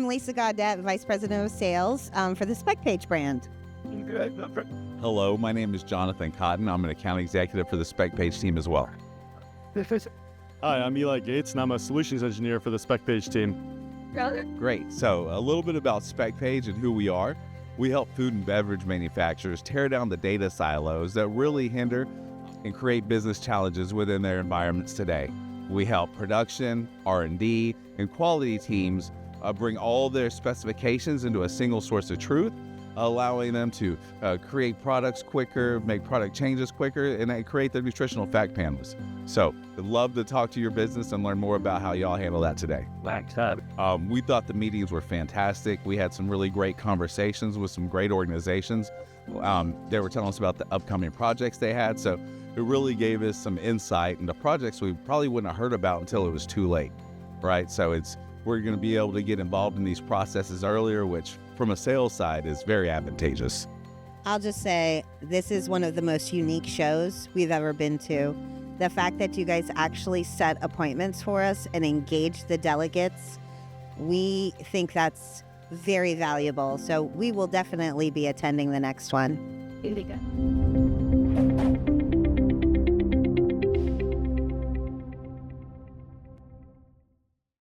Lisa Gaudet, Vice President of Sales for the SpecPage brand. Hello, my name is Jonathan Cotton. I'm an account executive for the SpecPage team as well. Hi, I'm Eli Gates, and I'm a solutions engineer for the SpecPage team. Great. So a little bit about SpecPage and who we are. We help food and beverage manufacturers tear down the data silos that really hinder and create business challenges within their environments today. We help production, R&D, and quality teams bring all their specifications into a single source of truth, allowing them to create products quicker, make product changes quicker, and create their nutritional fact panels. So I'd love to talk to your business and learn more about how y'all handle that today. We thought the meetings were fantastic. We had some really great conversations with some great organizations. They were telling us about the upcoming projects they had. So it really gave us some insight into projects we probably wouldn't have heard about until it was too late, right? So we're going to be able to get involved in these processes earlier, which from a sales side is very advantageous. I'll just say this is one of the most unique shows we've ever been to. The fact that you guys actually set appointments for us and engage the delegates, we think that's very valuable. So we will definitely be attending the next one. Really good.